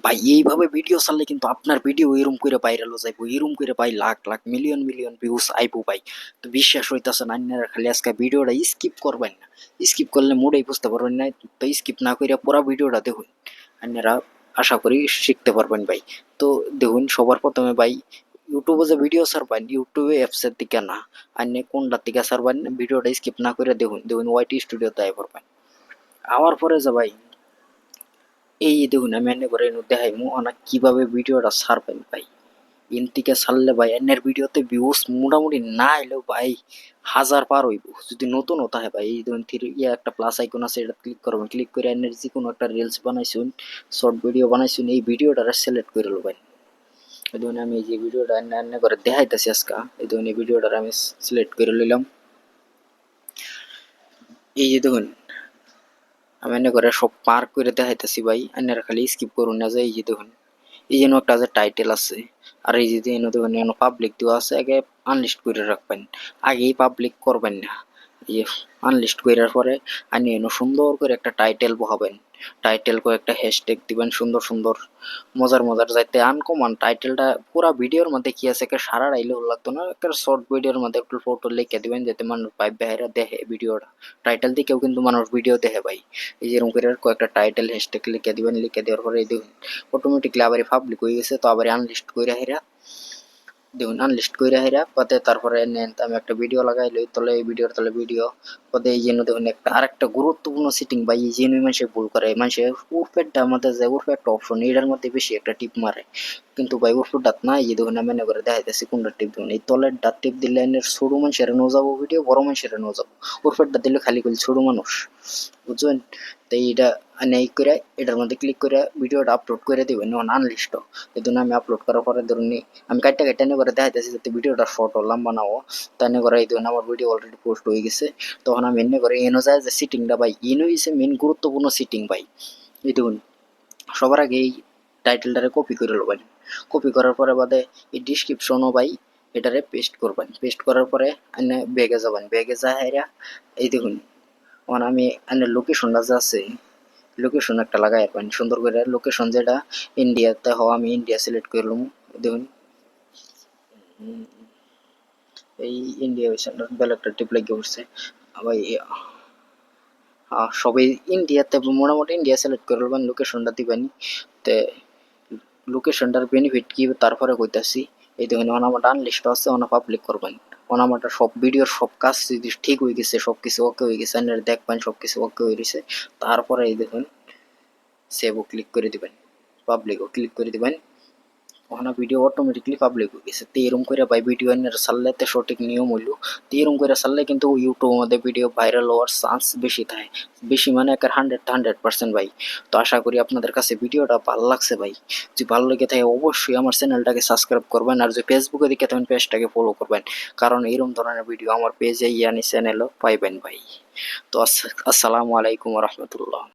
ভাই এইভাবে ভিডিও ছাড়লে কিন্তু আপনার ভিডিও এরম করে ভাইরাল হয়ে যাইবো, এরম করে ভাই lakh lakh million million views আইবো ভাই। তো বিশ্বাস হইতাছে না, আপনারা খালি আজকে ভিডিওটা স্কিপ করবেন না, স্কিপ করলে মোটেই বুঝতে পারবেন না। তো স্কিপ না করে পুরো ভিডিওটা দেখুন, আপনারা আশা করি শিখতে পারবেন ভাই। তো দেখুন, সবার প্রথমে ভাই ইউটিউবে যে ভিডিও ছাড়বেন, ইউটিউবে অ্যাপসের দিকে না, আপনি কোনটার দিকে ছাড়বেন ভিডিওটা স্কিপ না করে দেখুন। দেখুন ওয়াইটি স্টুডিওতে আই পড়বেন, আওয়ার পরে যে ভাই এই দেখুন আমি এনে করে দেখাইমু অনেক কিভাবে ভিডিওটা ছাড়বেন ভাই। ইন থেকে ছাড়লে ভাই এনের ভিডিওতে ভিউজ মোটামুটি না এলেও ভাই 1000 পার হইব। যদি নতুন হতে হয় ভাই, এই ধরুন একটা প্লাস আইকন আছে, এটা ক্লিক করবেন, ক্লিক করে এনের যে কোনো একটা রিলস বানাইছুন, শর্ট ভিডিও বানাইছুন, এই ভিডিওটা সিলেক্ট করে লবেন। এই ধরুন আমি এই যে ভিডিওটা এনে করে দেখাইতেছি আজকে, এই ধরুন এই ভিডিওটা আমি সিলেক্ট করে লইলাম। এই যে দেখুন আমি এনে করে সব পার করে দেখাইতেছি ভাই, এনারা খালি স্কিপ করুন না। যে এই যে দেখুন এই যেন একটা যে টাইটেল আছে, আর এই যে এনে দেখুন এনে পাবলিক দেওয়া আছে, আগে আনলিস্ট করে রাখবেন, আগেই পাবলিক করবেন না। এই আনলিস্ট করার পরে আপনি এনে সুন্দর করে একটা টাইটেল বহাবেন, টাইটেল করে একটা হ্যাশট্যাগ দিবেন সুন্দর সুন্দর মজার মজার, যাইতে আনকমন টাইটেলটা পুরা ভিডিওর মধ্যে কি আছে সারা রাইলেও লাগতো না, একটা শর্ট ভিডিওর মধ্যে একটু ফটো লিখে দিবেন যাতে মানুষ ভাই বাইরে দেখে ভিডিওটা। টাইটেল দিকেও কিন্তু মানুষ ভিডিও দেখে ভাই। এই যেরকম করে কয়েকটা টাইটেল হ্যাশট্যাগ লিখে দিবেন, লিখে দেওয়ার পরে এই দেখুন অটোমেটিকলি আবার পাবলিক হয়ে গেছে। তো আবার আনলিস্ট করে হেরা দেখুন, আনলিস্ট কইরা হেরা পথে তারপরে নেন আমি একটা ভিডিও লাগাই লই, তলে এই ভিডিওর তলে ভিডিও পথে এই জন্য দেখুন একটা আরেকটা গুরুত্বপূর্ণ সেটিং ভাই, এই জন্য মানুষে ভুল করে, মানুষে উরফেরটা আমাদের যে উরফে একটা অপশন এটার মধ্যে বেশি একটা টিপ মারে, কিন্তু ভাই উরফের ডাত না। এই যে দেখুন আমি মনে করে দেখাইতেছি কোনটা টিপ দেখুন, এই তলের ডাত টিপ দিলে এনের ছোট মানুষের নো যাবো ভিডিও, বড় মানুষের নো যাবো। উরফের ডাত দিলে খালি খালি ছোট মানুষ, বুঝছেন? তো এইটা নেই করে এটার মধ্যে ক্লিক করে ভিডিওটা আপলোড করে দিবেন, যেমন আনলিস্ট। এই জন্য আমি আপলোড করার পরে ধরুন আমি কাটটা কাটটা নিয়ে করে দেখাইতেছি যাতে ভিডিওটা শর্ট ও লম্বা না হো। তাই নিয়ে করে এই দেখুন আমার ভিডিও অলরেডি পোস্ট হয়ে গেছে। তখন আমি এনে করে এনো যায় যে সিটিংটা ভাই, ইনো হইছে মেন গুরুত্বপূর্ণ সিটিং ভাই। এই দেখুন সবার আগে এই টাইটেলটারে কপি করে লবেন, কপি করার পরে বাদে এই ডিসক্রিপশনও ভাই এটারে পেস্ট করবেন, পেস্ট করার পরে এনে ব্যাগে যাবেন, ব্যাগে যাইরা এই দেখুন এখন আমি এনে লোকেশনটা যে আছে, লোকেশন একটা লাগাই রাখবেন সুন্দর করে, লোকেশন যেটা ইন্ডিয়াতে হওয়া আমি ইন্ডিয়া সিলেক্ট করলাম। দেখুন এই ইন্ডিয়া হয়েছে বেলা একটা টিপ লাগিয়ে উঠছে ভাই। সবাই ইন্ডিয়াতে মোটামুটি ইন্ডিয়া সিলেক্ট করে নেবেন, লোকেশনটা দিবেন। তে লোকেশনটার বেনিফিট কি তারপরে কইতাছি। এই দেখুন আমার আনলিস্ট আছে, পাবলিক করবেন, আমার সব ভিডিওর সব কাজ যদি ঠিক হয়ে গেছে, সব কিছু ওকে হয়ে গেছে, আপনারা দেখবেন সব কিছু ওকে হয়ে গেছে। তারপরে এই দেখুন সেভও ক্লিক করে দিবেন, পাবলিকও ক্লিক করে দিবেন, ওখানে ভিডিও অটোমেটিকলি পাবলিক হয়ে গেছে। তো এরকম করে ভাই ভিডিও এনে ছাড়লে সঠিক নিয়ম হইলো। তো এরকম করে ছাড়লে কিন্তু ইউটিউব মধ্যে ভিডিও ভাইরাল হওয়ার চান্স বেশি থাকে, বেশি মানে একের 100% ভাই। তো আশা করি আপনাদের কাছে ভিডিওটা ভালো লাগছে ভাই। যদি ভালো লেগে থাকে অবশ্যই আমার চ্যানেলটাকে সাবস্ক্রাইব করবেন, আর যদি ফেসবুকে দিকে থাকেন পেজটাকে ফলো করবেন, কারণ এরকম ধরনের ভিডিও আমার পেজে ইয়ানি চ্যানেলও পাইবেন ভাই। তো আসসালামু আলাইকুম রহমতুল্লাহ।